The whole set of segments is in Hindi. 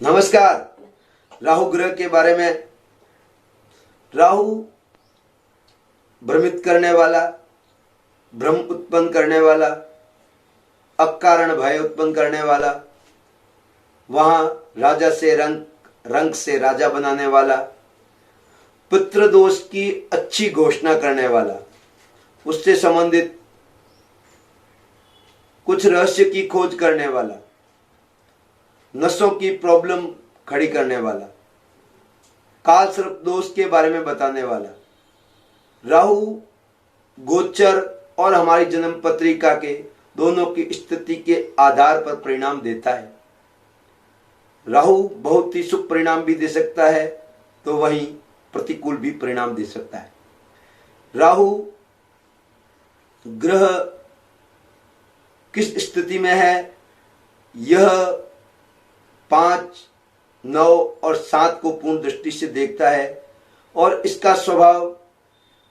नमस्कार। राहु ग्रह के बारे में। राहु भ्रमित करने वाला, भ्रम उत्पन्न करने वाला, अकारण भय उत्पन्न करने वाला, वहां राजा से रंक से राजा बनाने वाला, पितृदोष की अच्छी घोषणा करने वाला, उससे संबंधित कुछ रहस्य की खोज करने वाला, नसों की प्रॉब्लम खड़ी करने वाला, काल सर्प दोष के बारे में बताने वाला। राहु गोचर और हमारी जन्म पत्रिका के दोनों की स्थिति के आधार पर परिणाम देता है। राहु बहुत ही शुभ परिणाम भी दे सकता है तो वहीं प्रतिकूल भी परिणाम दे सकता है। राहु ग्रह किस स्थिति में है, यह 5, 9 और 7 को पूर्ण दृष्टि से देखता है और इसका स्वभाव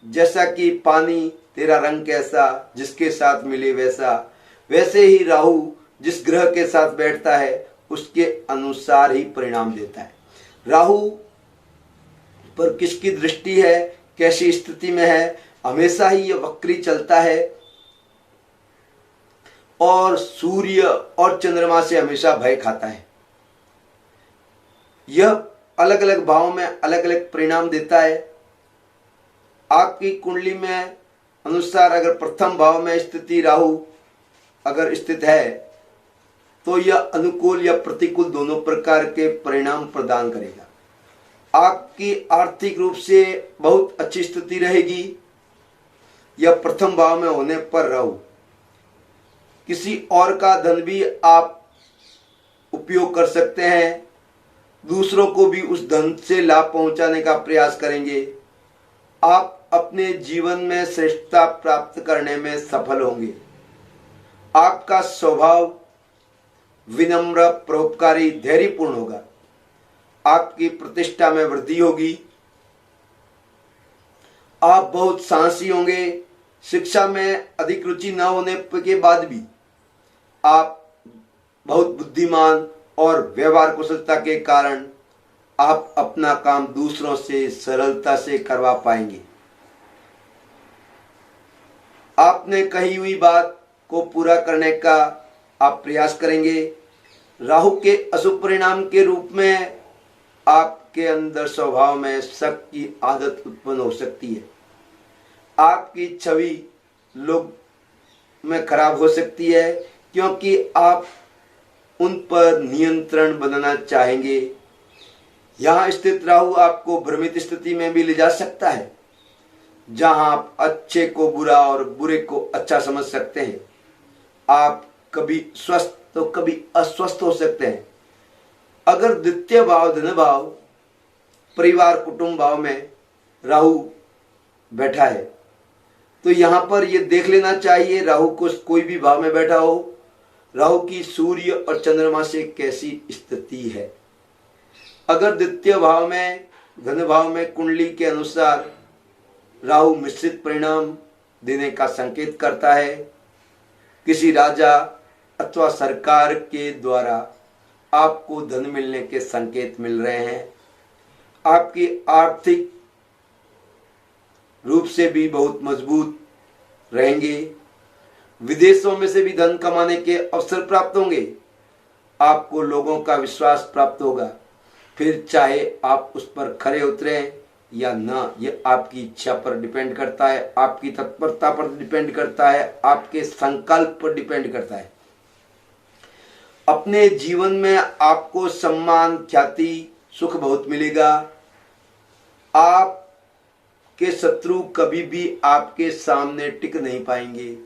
जैसा कि पानी तेरा रंग कैसा जिसके साथ मिले वैसा, वैसे ही राहु जिस ग्रह के साथ बैठता है उसके अनुसार ही परिणाम देता है। राहु पर किसकी दृष्टि है, कैसी स्थिति में है, हमेशा ही यह वक्री चलता है और सूर्य और चंद्रमा से हमेशा भय खाता है। यह अलग अलग भाव में अलग अलग परिणाम देता है। आपकी कुंडली में अनुसार अगर प्रथम भाव में स्थिति राहु अगर स्थित है तो यह अनुकूल या प्रतिकूल दोनों प्रकार के परिणाम प्रदान करेगा। आपकी आर्थिक रूप से बहुत अच्छी स्थिति रहेगी। यह प्रथम भाव में होने पर राहु किसी और का धन भी आप उपयोग कर सकते हैं, दूसरों को भी उस धन से लाभ पहुंचाने का प्रयास करेंगे। आप अपने जीवन में श्रेष्ठता प्राप्त करने में सफल होंगे। आपका स्वभाव विनम्र, परोपकारी, धैर्यपूर्ण होगा। आपकी प्रतिष्ठा में वृद्धि होगी। आप बहुत साहसी होंगे। शिक्षा में अधिक रुचि न होने के बाद भी आप बहुत बुद्धिमान और व्यवहार कुशलता के कारण आप अपना काम दूसरों से सरलता से करवा पाएंगे। आपने कही हुई बात को पूरा करने का आप प्रयास करेंगे। राहु के अशुभ परिणाम के रूप में आपके अंदर स्वभाव में शक की आदत उत्पन्न हो सकती है। आपकी छवि लोग में खराब हो सकती है क्योंकि आप उन पर नियंत्रण बनाना चाहेंगे। यहाँ स्थित राहु आपको भ्रमित स्थिति में भी ले जा सकता है जहां आप अच्छे को बुरा और बुरे को अच्छा समझ सकते हैं। आप कभी स्वस्थ तो कभी अस्वस्थ हो सकते हैं। अगर द्वितीय भाव धन भाव परिवार कुटुंब भाव में राहु बैठा है तो यहां पर यह देख लेना चाहिए राहु को कोई भी भाव में बैठा हो, राहु की सूर्य और चंद्रमा से कैसी स्थिति है। अगर द्वितीय भाव में धन भाव में कुंडली के अनुसार राहु मिश्रित परिणाम देने का संकेत करता है, किसी राजा अथवा सरकार के द्वारा आपको धन मिलने के संकेत मिल रहे हैं। आपकी आर्थिक रूप से भी बहुत मजबूत रहेंगे। विदेशों में से भी धन कमाने के अवसर प्राप्त होंगे। आपको लोगों का विश्वास प्राप्त होगा, फिर चाहे आप उस पर खरे उतरें या ना, यह आपकी इच्छा पर डिपेंड करता है, आपकी तत्परता पर डिपेंड करता है, आपके संकल्प पर डिपेंड करता है। अपने जीवन में आपको सम्मान, ख्याति, सुख बहुत मिलेगा। आपके शत्रु कभी भी आपके सामने टिक नहीं पाएंगे।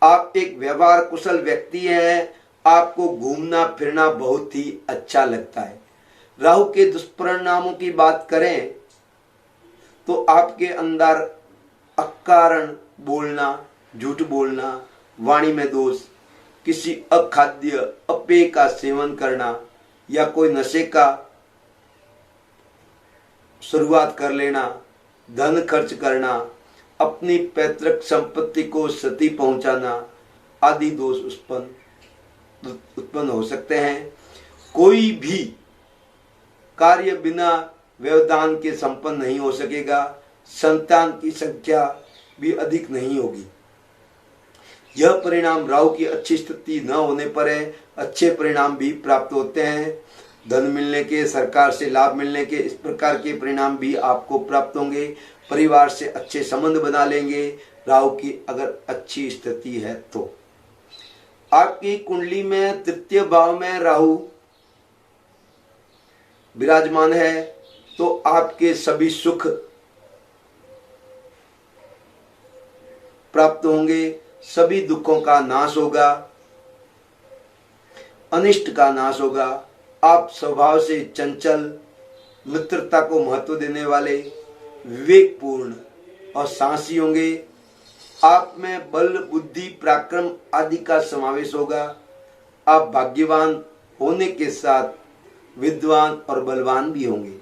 आप एक व्यवहार कुशल व्यक्ति हैं। आपको घूमना फिरना बहुत ही अच्छा लगता है। राहु के दुष्परिणामों की बात करें तो आपके अंदर अकारण बोलना, झूठ बोलना, वाणी में दोष, किसी अखाद्य अपेय का सेवन करना या कोई नशे का शुरुआत कर लेना, धन खर्च करना, अपनी पैतृक संपत्ति को क्षति पहुंचाना आदि दोष उत्पन्न हो सकते हैं। कोई भी कार्य बिना व्यवधान के संपन्न नहीं हो सकेगा। संतान की संख्या भी अधिक नहीं होगी। यह परिणाम राहु की अच्छी स्थिति न होने पर है। अच्छे परिणाम भी प्राप्त होते हैं। धन मिलने के, सरकार से लाभ मिलने के, इस प्रकार के परिणाम भी आपको प्राप्त होंगे। परिवार से अच्छे संबंध बना लेंगे राहु की अगर अच्छी स्थिति है तो। आपकी कुंडली में तृतीय भाव में राहु विराजमान है तो आपके सभी सुख प्राप्त होंगे, सभी दुखों का नाश होगा, अनिष्ट का नाश होगा। आप स्वभाव से चंचल, मित्रता को महत्व देने वाले, विवेकपूर्ण और साहसी होंगे। आप में बल, बुद्धि, पराक्रम आदि का समावेश होगा। आप भाग्यवान होने के साथ विद्वान और बलवान भी होंगे।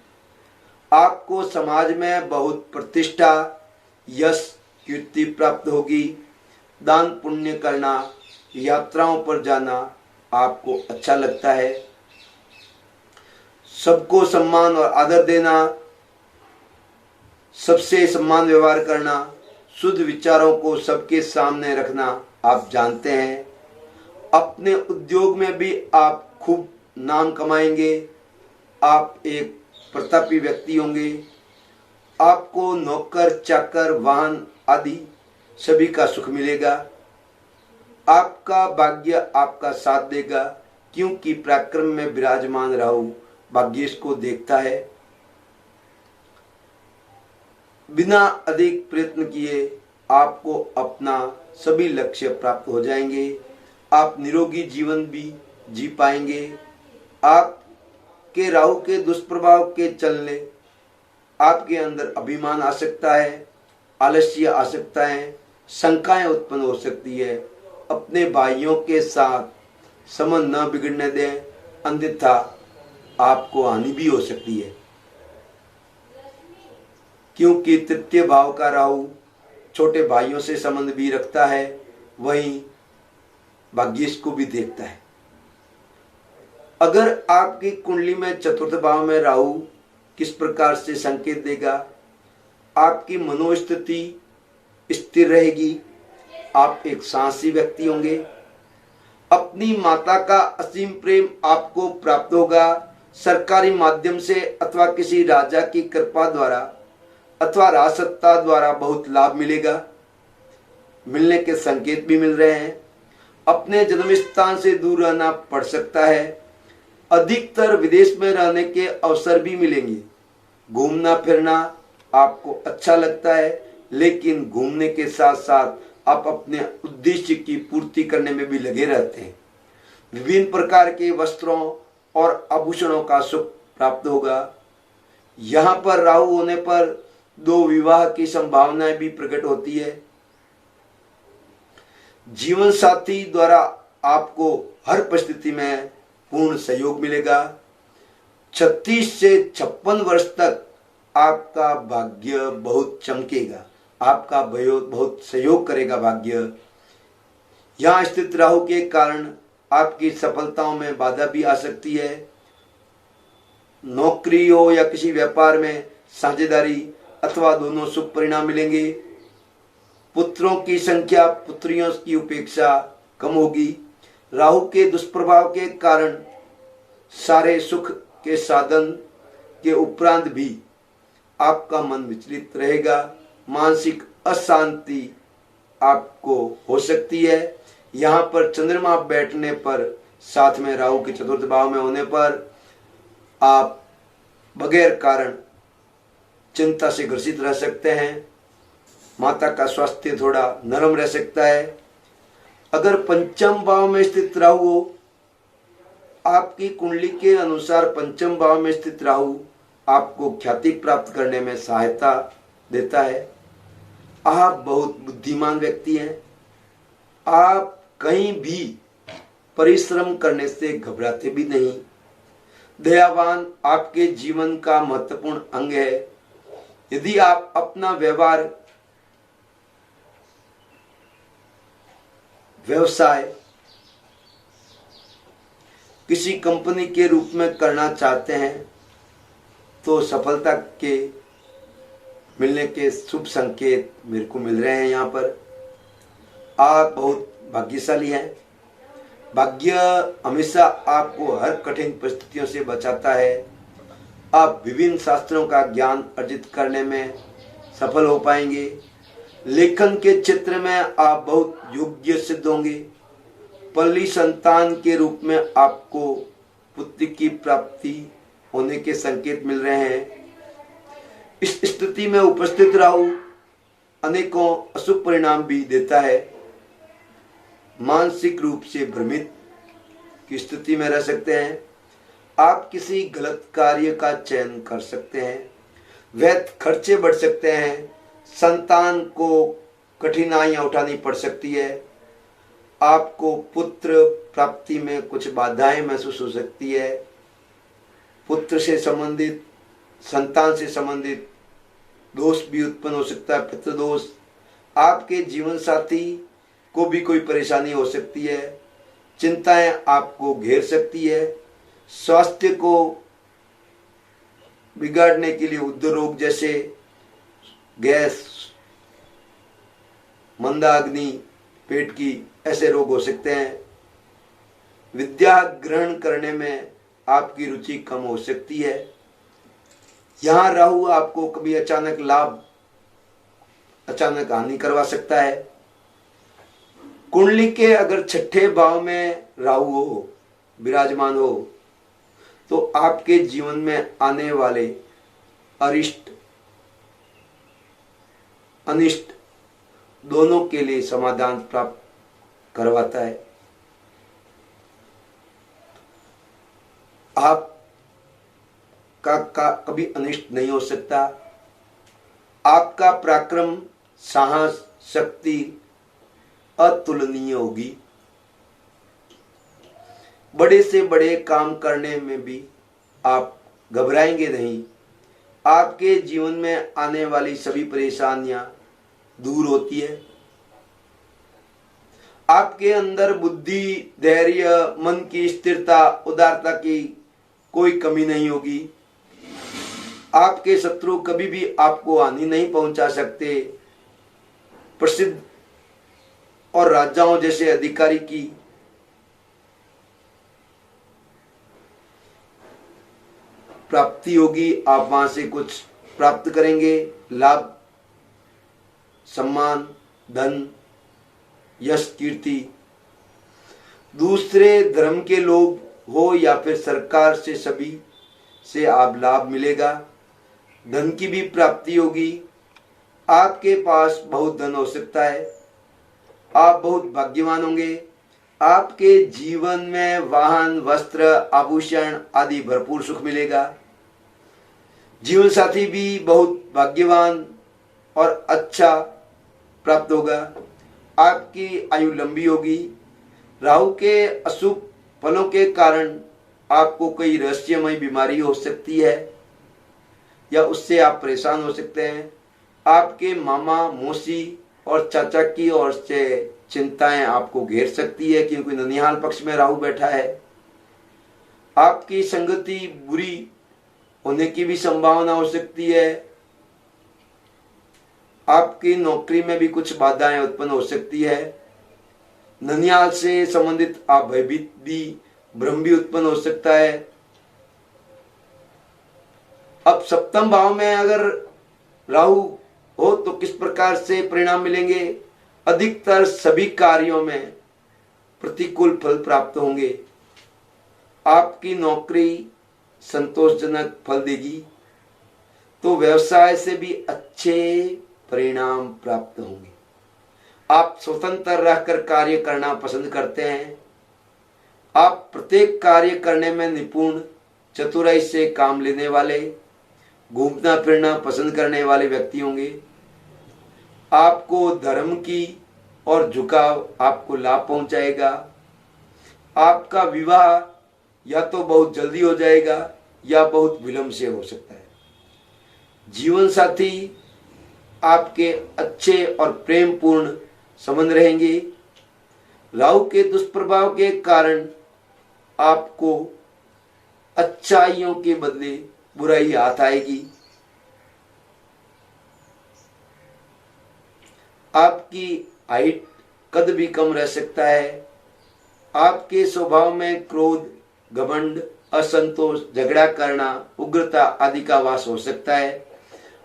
आपको समाज में बहुत प्रतिष्ठा, यश, कीर्ति प्राप्त होगी। दान पुण्य करना, यात्राओं पर जाना आपको अच्छा लगता है। सबको सम्मान और आदर देना, सबसे सम्मान व्यवहार करना, शुद्ध विचारों को सबके सामने रखना आप जानते हैं। अपने उद्योग में भी आप खूब नाम कमाएंगे। आप एक प्रतापी व्यक्ति होंगे। आपको नौकर, चाकर, वाहन आदि सभी का सुख मिलेगा। आपका भाग्य आपका साथ देगा, क्योंकि पराक्रम में विराजमान राहु भाग्येश को देखता है। बिना अधिक प्रयत्न किए आपको अपना सभी लक्ष्य प्राप्त हो जाएंगे। आप निरोगी जीवन भी जी पाएंगे। आपके राहु के दुष्प्रभाव के चलने आपके अंदर अभिमान आ सकता है, आलस्य आ सकता है, शंकाएं उत्पन्न हो सकती है। अपने भाइयों के साथ संबंध न बिगड़ने दें, अन्यथा आपको हानि भी हो सकती है, क्योंकि तृतीय भाव का राहु छोटे भाइयों से संबंध भी रखता है, वहीं भाग्येश को भी देखता है। अगर आपकी कुंडली में चतुर्थ भाव में राहु किस प्रकार से संकेत देगा? आपकी मनोस्थिति स्थिर रहेगी। आप एक साहसी व्यक्ति होंगे। अपनी माता का असीम प्रेम आपको प्राप्त होगा। सरकारी माध्यम से अथवा किसी राजा की कृपा द्वारा अथवा राजसत्ता द्वारा बहुत लाभ मिलेगा। मिलने के संकेत भी मिल रहे हैं। अपने जन्म स्थान से दूर रहना पड़ सकता है। अधिकतर विदेश में रहने के अवसर भी मिलेंगे। घूमना फिरना आपको अच्छा लगता है, लेकिन घूमने के साथ साथ आप अपने उद्देश्य की पूर्ति करने में भी लगे रहते हैं। विभिन्न प्रकार के वस्त्रों और आभूषणों का सुख प्राप्त होगा। यहाँ पर राहु होने पर दो विवाह की संभावनाएं भी प्रकट होती है। जीवन साथी द्वारा आपको हर परिस्थिति में पूर्ण सहयोग मिलेगा। 36 से 56 वर्ष तक आपका भाग्य बहुत चमकेगा। आपका बहुत सहयोग करेगा भाग्य। यहाँ स्थित राहु के कारण आपकी सफलताओं में बाधा भी आ सकती है। नौकरी हो या किसी व्यापार में साझेदारी अथवा दोनों शुभ परिणाम मिलेंगे। पुत्रों की संख्या पुत्रियों की उपेक्षा कम होगी। राहु के दुष्प्रभाव के कारण सारे सुख के साधन के उपरांत भी आपका मन विचलित रहेगा। मानसिक अशांति आपको हो सकती है। यहाँ पर चंद्रमा बैठने पर, साथ में राहु के चतुर्थ भाव में होने पर, आप बगैर कारण चिंता से ग्रसित रह सकते हैं। माता का स्वास्थ्य थोड़ा नरम रह सकता है। अगर पंचम भाव में स्थित राहु हो, आपकी कुंडली के अनुसार पंचम भाव में स्थित राहु आपको ख्याति प्राप्त करने में सहायता देता है। आप बहुत बुद्धिमान व्यक्ति हैं। आप कहीं भी परिश्रम करने से घबराते भी नहीं। दयावान आपके जीवन का महत्वपूर्ण अंग है। यदि आप अपना व्यवसाय किसी कंपनी के रूप में करना चाहते हैं तो सफलता के मिलने के शुभ संकेत मेरे को मिल रहे हैं। यहाँ पर आप बहुत भाग्यशाली हैं। भाग्य हमेशा आपको हर कठिन परिस्थितियों से बचाता है। आप विभिन्न शास्त्रों का ज्ञान अर्जित करने में सफल हो पाएंगे। लेखन के क्षेत्र में आप बहुत योग्य सिद्ध होंगे। पल्ली संतान के रूप में आपको पुत्र की प्राप्ति होने के संकेत मिल रहे हैं। इस स्थिति में उपस्थित राहु अनेकों अशुभ परिणाम भी देता है। मानसिक रूप से भ्रमित की स्थिति में रह सकते हैं। आप किसी गलत कार्य का चयन कर सकते हैं। व्यर्थ खर्चे बढ़ सकते हैं। संतान को कठिनाइयां उठानी पड़ सकती है। आपको पुत्र प्राप्ति में कुछ बाधाएं महसूस हो सकती है। पुत्र से संबंधित, संतान से संबंधित दोष भी उत्पन्न हो सकता है, पितृ दोष। आपके जीवन साथी को भी कोई परेशानी हो सकती है। चिंताएं आपको घेर सकती है। स्वास्थ्य को बिगाड़ने के लिए उदर रोग जैसे गैस, मंदाग्नि, पेट की ऐसे रोग हो सकते हैं। विद्या ग्रहण करने में आपकी रुचि कम हो सकती है। यहाँ राहु आपको कभी अचानक लाभ, अचानक हानि करवा सकता है। कुंडली के अगर छठे भाव में राहु हो, विराजमान हो, तो आपके जीवन में आने वाले अरिष्ट अनिष्ट दोनों के लिए समाधान प्राप्त करवाता है। आप का कभी अनिष्ट नहीं हो सकता। आपका पराक्रम, साहस, शक्ति अतुलनीय होगी। बड़े से बड़े काम करने में भी आप घबराएंगे नहीं। आपके जीवन में आने वाली सभी परेशानियां दूर होती है। आपके अंदर बुद्धि, धैर्य, मन की स्थिरता, उदारता की कोई कमी नहीं होगी। आपके शत्रु कभी भी आपको हानि नहीं पहुंचा सकते। प्रसिद्ध और राजाओं जैसे अधिकारी की प्राप्ति होगी। आप वहां से कुछ प्राप्त करेंगे। लाभ, सम्मान, धन, यश, कीर्ति। दूसरे धर्म के लोग हो या फिर सरकार से, सभी से आप लाभ मिलेगा। धन की भी प्राप्ति होगी। आपके पास बहुत धन हो सकता है। आप बहुत भाग्यवान होंगे। आपके जीवन में वाहन, वस्त्र, आभूषण आदि भरपूर सुख मिलेगा। जीवन साथी भी बहुत भाग्यवान और अच्छा प्राप्त होगा। आपकी आयु लंबी होगी। राहु के अशुभ फलों के कारण आपको कोई रहस्यमय बीमारी हो सकती है या उससे आप परेशान हो सकते हैं। आपके मामा, मौसी और चाचा की ओर से चिंताएं आपको घेर सकती है क्योंकि ननिहाल पक्ष में राहु बैठा है। आपकी संगति बुरी होने की भी संभावना हो सकती है। आपकी नौकरी में भी कुछ बाधाएं उत्पन्न हो सकती है। ननिहाल से संबंधित आप भयभीत भी, भ्रम भी उत्पन्न हो सकता है। अब सप्तम भाव में अगर राहु हो तो किस प्रकार से परिणाम मिलेंगे? अधिकतर सभी कार्यों में प्रतिकूल फल प्राप्त होंगे। आपकी नौकरी संतोषजनक फल देगी तो व्यवसाय से भी अच्छे परिणाम प्राप्त होंगे। आप स्वतंत्र रहकर कार्य करना पसंद करते हैं। आप प्रत्येक कार्य करने में निपुण, चतुराई से काम लेने वाले, घूमना फिरना पसंद करने वाले व्यक्ति होंगे। आपको धर्म की और झुकाव आपको लाभ पहुंचाएगा। आपका विवाह या तो बहुत जल्दी हो जाएगा या बहुत विलंब से हो सकता है। जीवन साथी आपके अच्छे और प्रेम पूर्ण संबंध रहेंगे। राहु के दुष्प्रभाव के कारण आपको अच्छाइयों के बदले बुराई हाथ आएगी। आपकी हाइट कद भी कम रह सकता है। आपके स्वभाव में क्रोध, घमंड, असंतोष, झगड़ा करना, उग्रता आदि का वास हो सकता है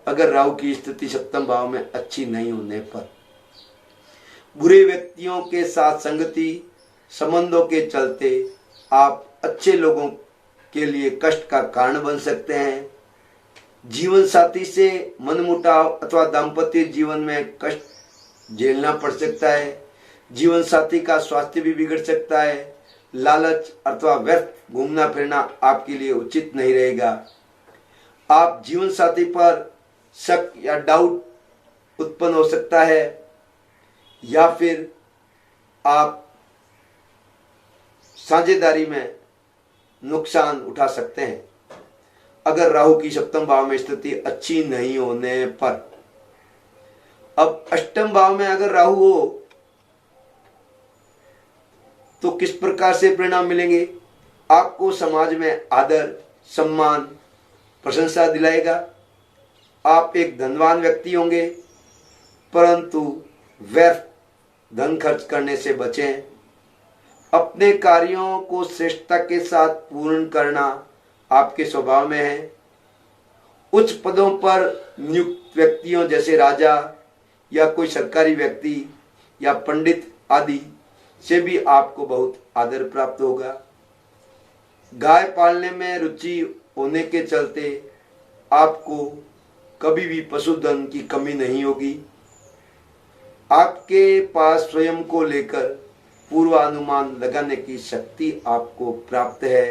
अगर राहु की स्थिति सप्तम भाव में अच्छी नहीं होने पर। बुरे व्यक्तियों के साथ संगति, संबंधों के चलते आप अच्छे लोगों के लिए कष्ट का कारण बन सकते हैं। जीवन साथी से मनमुटाव अथवा दाम्पत्य जीवन में कष्ट झेलना पड़ सकता है। जीवन साथी का स्वास्थ्य भी बिगड़ सकता है। लालच अथवा व्यर्थ घूमना फिरना आपके लिए उचित नहीं रहेगा। आप जीवन साथी पर शक या डाउट उत्पन्न हो सकता है, या फिर आप साझेदारी में नुकसान उठा सकते हैं अगर राहु की सप्तम भाव में स्थिति अच्छी नहीं होने पर। अब अष्टम भाव में अगर राहु हो तो किस प्रकार से परिणाम मिलेंगे? आपको समाज में आदर, सम्मान, प्रशंसा दिलाएगा। आप एक धनवान व्यक्ति होंगे, परंतु व्यर्थ धन खर्च करने से बचें। अपने कार्यों को श्रेष्ठता के साथ पूर्ण करना आपके स्वभाव में है। उच्च पदों पर नियुक्त व्यक्तियों जैसे राजा या कोई सरकारी व्यक्ति या पंडित आदि से भी आपको बहुत आदर प्राप्त होगा। गाय पालने में रुचि होने के चलते आपको कभी भी पशुधन की कमी नहीं होगी। आपके पास स्वयं को लेकर पूर्वानुमान लगाने की शक्ति आपको प्राप्त है।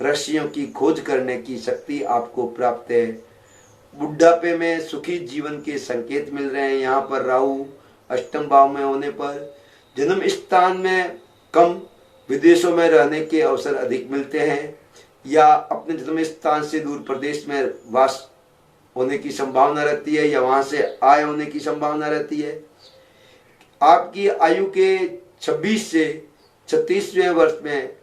रहस्यों की खोज करने की शक्ति आपको प्राप्त है। बुढ़ापे में सुखी जीवन के संकेत मिल रहे हैं। यहाँ पर राहु अष्टम भाव में होने पर जन्म स्थान में कम, विदेशों में रहने के अवसर अधिक मिलते हैं, या अपने जन्म स्थान से दूर प्रदेश में वास होने की संभावना रहती है, या वहां से आय होने की संभावना रहती है। आपकी आयु के 26 से 36वें वर्ष में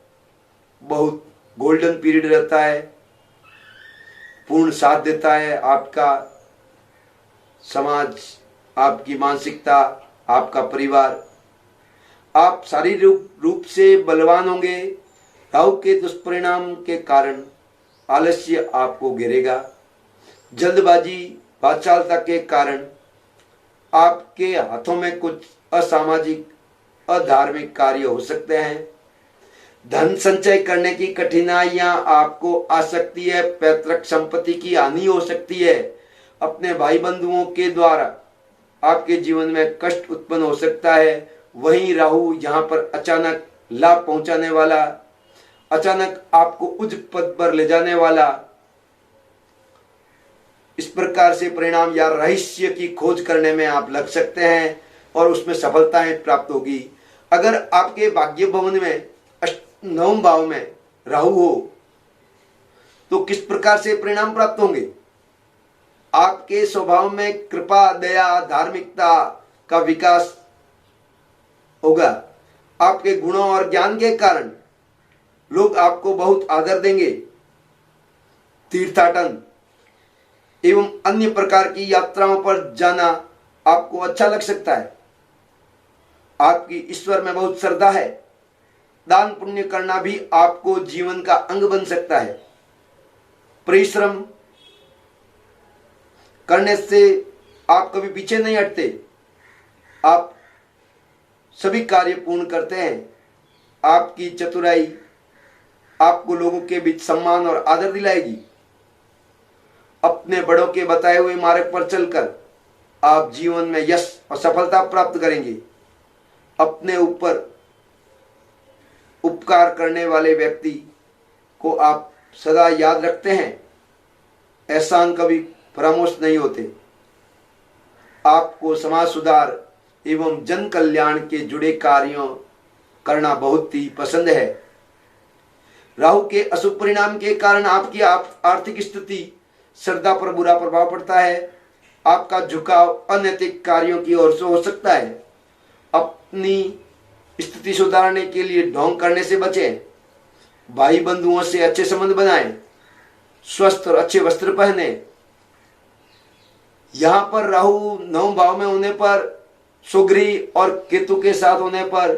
बहुत गोल्डन पीरियड रहता है, पूर्ण साथ देता है आपका समाज, आपकी मानसिकता, आपका परिवार। आप शारीरिक रूप से बलवान होंगे। राहु के दुष्परिणाम के कारण आलस्य आपको घेरेगा। जल्दबाजी, बाचालता के कारण आपके हाथों में कुछ असामाजिक, अधार्मिक कार्य हो सकते हैं। धन संचय करने की कठिनाइयां आपको आ सकती है। पैतृक संपत्ति की हानि हो सकती है। अपने भाई बंधुओं के द्वारा आपके जीवन में कष्ट उत्पन्न हो सकता है। वहीं राहु यहाँ पर अचानक लाभ पहुंचाने वाला, अचानक आपको उच्च पद पर ले जाने वाला, इस प्रकार से परिणाम या रहस्य की खोज करने में आप लग सकते हैं और उसमें सफलताएं प्राप्त होगी। अगर आपके भाग्य भवन में नवम भाव में राहु हो तो किस प्रकार से परिणाम प्राप्त होंगे? आपके स्वभाव में कृपा, दया, धार्मिकता का विकास होगा। आपके गुणों और ज्ञान के कारण लोग आपको बहुत आदर देंगे। तीर्थाटन एवं अन्य प्रकार की यात्राओं पर जाना आपको अच्छा लग सकता है। आपकी ईश्वर में बहुत श्रद्धा है। दान पुण्य करना भी आपको जीवन का अंग बन सकता है। परिश्रम करने से आप कभी पीछे नहीं हटते। आप सभी कार्य पूर्ण करते हैं। आपकी चतुराई आपको लोगों के बीच सम्मान और आदर दिलाएगी। अपने बड़ों के बताए हुए मार्ग पर चलकर आप जीवन में यश और सफलता प्राप्त करेंगे। अपने ऊपर उपकार करने वाले व्यक्ति को आप सदा याद रखते हैं। एहसान कभी फरामोश नहीं होते। आपको समाज सुधार एवं जन कल्याण के जुड़े कार्यों करना बहुत ही पसंद है। राहु के अशुभ परिणाम के कारण आपकी आर्थिक स्थिति, श्रद्धा पर बुरा प्रभाव पड़ता है। आपका झुकाव अनैतिक कार्यों की ओर से हो सकता है। अपनी स्थिति सुधारने के लिए ढोंग करने से बचें। भाई बंधुओं से अच्छे संबंध बनाएं। स्वस्थ और अच्छे वस्त्र पहने। यहां पर राहु 9 भाव में होने पर, सुग्री और केतु के साथ होने पर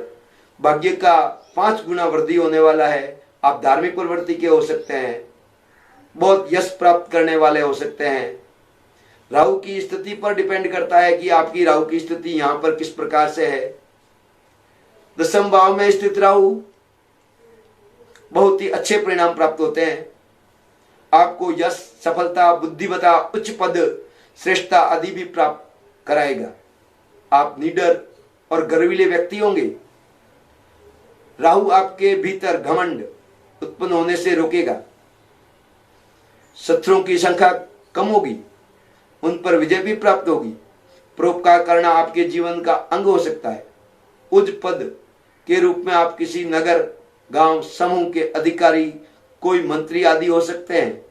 भाग्य का 5 गुना वृद्धि होने वाला है। आप धार्मिक प्रवृत्ति के हो सकते हैं, बहुत यश प्राप्त करने वाले हो सकते हैं। राहु की स्थिति पर डिपेंड करता है कि आपकी राहु की स्थिति यहां पर किस प्रकार से है। 10वें भाव में स्थित राहु बहुत ही अच्छे परिणाम प्राप्त होते हैं। आपको यश, सफलता, बुद्धिमत्ता, उच्च पद, श्रेष्ठता आदि भी प्राप्त कराएगा। आप निडर और गर्वीले व्यक्ति होंगे। राहु आपके भीतर घमंड उत्पन्न होने से रोकेगा। शत्रुओं की संख्या कम होगी, उन पर विजय भी प्राप्त होगी। परोपकार करना आपके जीवन का अंग हो सकता है। उच्च पद के रूप में आप किसी नगर, गांव, समूह के अधिकारी, कोई मंत्री आदि हो सकते हैं।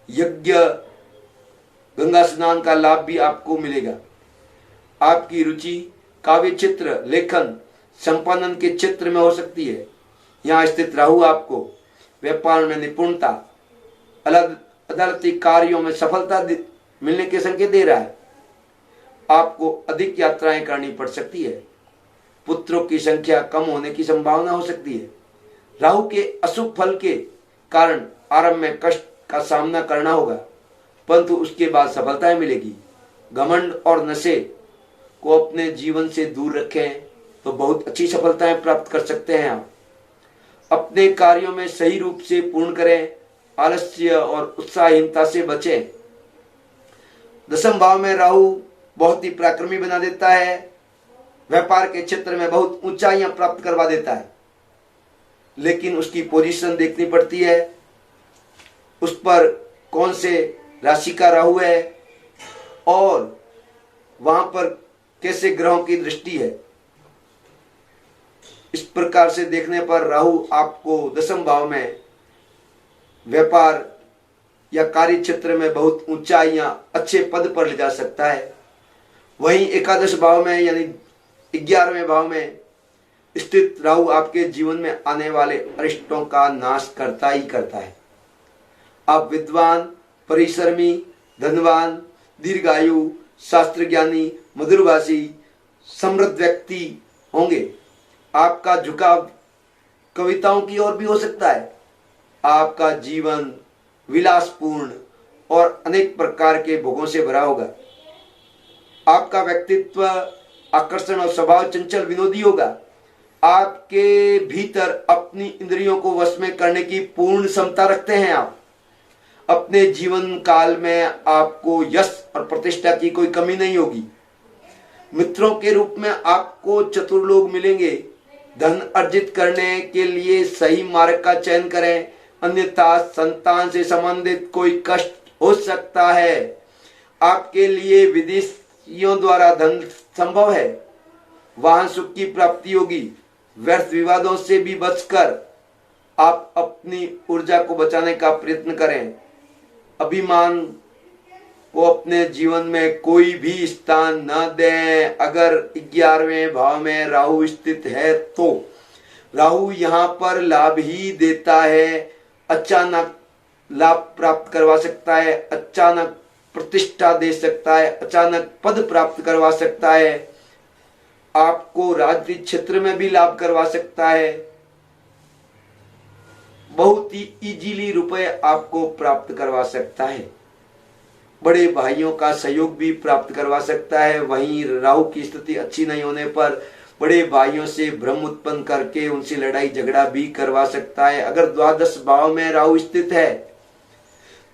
यज्ञ, गंगा स्नान का लाभ भी आपको मिलेगा। आपकी रुचि काव्य चित्र, लेखन, संपादन के क्षेत्र में हो सकती है। यहाँ स्थित राहु आपको व्यापार में निपुणता, अलग अदालती कार्यों में सफलता मिलने के संकेत दे रहा है। आपको अधिक यात्राएं करनी पड़ सकती है। पुत्रों की संख्या कम होने की संभावना हो सकती है। राहु के अशुभ फल के कारण आरंभ में कष्ट का सामना करना होगा, परंतु उसके बाद सफलताएं मिलेगी। घमंड और नशे को अपने जीवन से दूर रखें तो बहुत अच्छी सफलताएं प्राप्त कर सकते हैं। आप अपने कार्यों में सही रूप से पूर्ण करें। आलस्य और उत्साहहीनता से बचें। 10वें भाव में राहु बहुत ही पराक्रमी बना देता है। व्यापार के क्षेत्र में बहुत ऊंचाइयां प्राप्त करवा देता है, लेकिन उसकी पोजीशन देखनी पड़ती है। उस पर कौन से राशि का राहु है और वहां पर कैसे ग्रहों की दृष्टि है। इस प्रकार से देखने पर राहु आपको 10वें भाव में व्यापार या कार्य क्षेत्र में बहुत ऊंचाइयां, अच्छे पद पर ले जा सकता है। वहीं एकादश भाव में यानी 11वें भाव में स्थित राहु आपके जीवन में आने वाले अरिष्टों का नाश करता ही करता है। आप विद्वान, परिश्रमी, धनवान, दीर्घायु, शास्त्र ज्ञानी, मधुरभाषी, समृद्ध व्यक्ति होंगे। आपका झुकाव कविताओं की ओर भी हो सकता है। आपका जीवन विलासपूर्ण और अनेक प्रकार के भोगों से भरा होगा। आपका व्यक्तित्व आकर्षण और स्वभाव चंचल विनोदी होगा। आपके भीतर अपनी इंद्रियों को वश में करने की पूर्ण क्षमता रखते हैं। आप अपने जीवन काल में आपको यश और प्रतिष्ठा की कोई कमी नहीं होगी। मित्रों के रूप में आपको चतुर लोग मिलेंगे। धन अर्जित करने के लिए सही मार्ग का चयन करें, अन्यथा संतान से संबंधित कोई कष्ट हो सकता है। आपके लिए विदेशियों द्वारा धन संभव है। वाहन सुख की प्राप्ति होगी। व्यर्थ विवादों से भी बचकर आप अपनी ऊर्जा को बचाने का प्रयत्न करें। अभिमान को अपने जीवन में कोई भी स्थान न दें। अगर 11वें भाव में राहु स्थित है तो राहु यहाँ पर लाभ ही देता है। अचानक लाभ प्राप्त करवा सकता है, अचानक प्रतिष्ठा दे सकता है, अचानक पद प्राप्त करवा सकता है। आपको राजनीतिक क्षेत्र में भी लाभ करवा सकता है। बहुत ही इजीली रुपए आपको प्राप्त करवा सकता है। बड़े भाइयों का सहयोग भी प्राप्त करवा सकता है। वहीं राहु की स्थिति अच्छी नहीं होने पर बड़े भाइयों से भ्रम उत्पन्न करके उनसे लड़ाई झगड़ा भी करवा सकता है। अगर द्वादश भाव में राहु स्थित है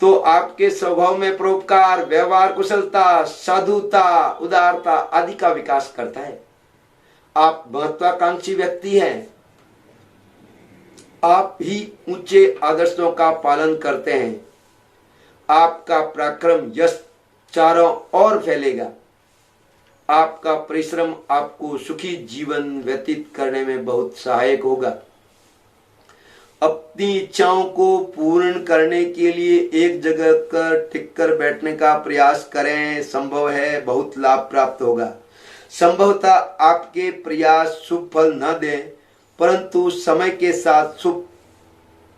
तो आपके स्वभाव में परोपकार, व्यवहार कुशलता, साधुता, उदारता आदि का विकास करता है। आप महत्वाकांक्षी व्यक्ति हैं। आप ही ऊंचे आदर्शों का पालन करते हैं। आपका पराक्रम यश चारों ओर फैलेगा। आपका परिश्रम आपको सुखी जीवन व्यतीत करने में बहुत सहायक होगा। अपनी इच्छाओं को पूर्ण करने के लिए एक जगह कर टिक कर बैठने का प्रयास करें। संभव है बहुत लाभ प्राप्त होगा। संभवतः आपके प्रयास शुभ फल न दें, परंतु समय के साथ शुभ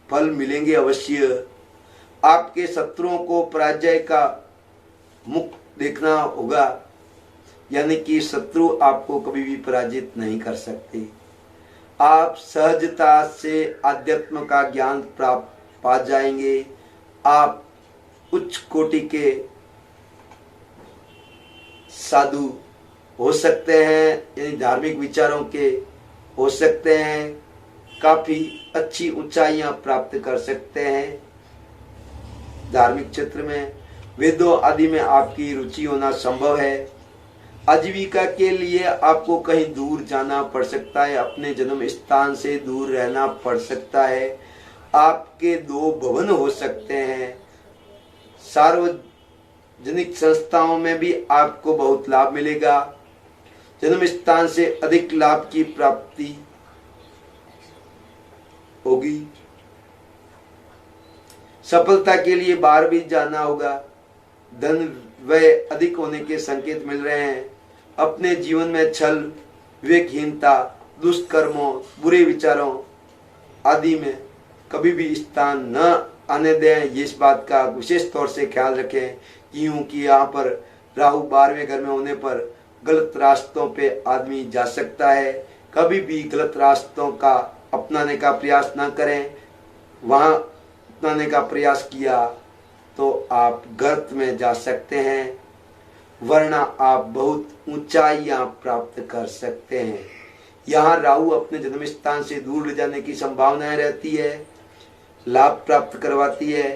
फल मिलेंगे अवश्य। आपके शत्रुओं को पराजय का मुख देखना होगा, यानी कि शत्रु आपको कभी भी पराजित नहीं कर सकते। आप सहजता से अध्यात्म का ज्ञान प्राप्त पा जाएंगे। आप उच्च कोटि के साधु हो सकते हैं, यानी धार्मिक विचारों के हो सकते हैं, काफी अच्छी ऊंचाइयां प्राप्त कर सकते हैं। धार्मिक क्षेत्र में वेदों आदि में आपकी रुचि होना संभव है। आजीविका के लिए आपको कहीं दूर जाना पड़ सकता है, अपने जन्म स्थान से दूर रहना पड़ सकता है। आपके 2 भवन हो सकते हैं। सार्वजनिक संस्थाओं में भी आपको बहुत लाभ मिलेगा। जन्म स्थान से अधिक लाभ की प्राप्ति होगी। सफलता के लिए बाहर भी जाना होगा। धन व्यय अधिक होने के संकेत मिल रहे हैं। अपने जीवन में छल, विवेकहीनता, दुष्कर्मों, बुरे विचारों आदि में कभी भी स्थान न आने दें। ये इस बात का विशेष तौर से ख्याल रखें, क्योंकि यहाँ पर राहु 12वें घर में होने पर गलत रास्तों पे आदमी जा सकता है। कभी भी गलत रास्तों का अपनाने का प्रयास न करें। वहाँ अपनाने का प्रयास किया तो आप गर्त में जा सकते हैं, वरना आप बहुत ऊंचाइयां प्राप्त कर सकते हैं। यहाँ राहु अपने जन्म स्थान से दूर ले जाने की संभावनाएं रहती है, लाभ प्राप्त करवाती है।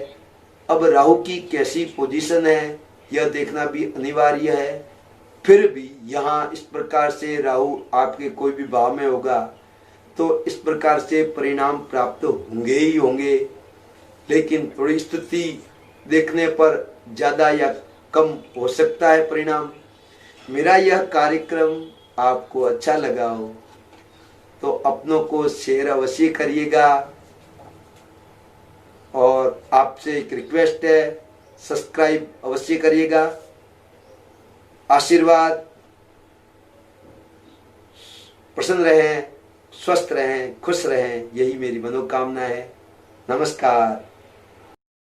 अब राहु की कैसी पोजीशन है यह देखना भी अनिवार्य है। फिर भी यहाँ इस प्रकार से राहु आपके कोई भी भाव में होगा तो इस प्रकार से परिणाम प्राप्त होंगे ही होंगे, लेकिन थोड़ी स्थिति देखने पर ज्यादा या कम हो सकता है परिणाम। मेरा यह कार्यक्रम आपको अच्छा लगा हो तो अपनों को शेयर अवश्य करिएगा, और आपसे एक रिक्वेस्ट है, सब्सक्राइब अवश्य करिएगा। आशीर्वाद, प्रसन्न रहें, स्वस्थ रहें, खुश रहें, यही मेरी मनोकामना है। नमस्कार।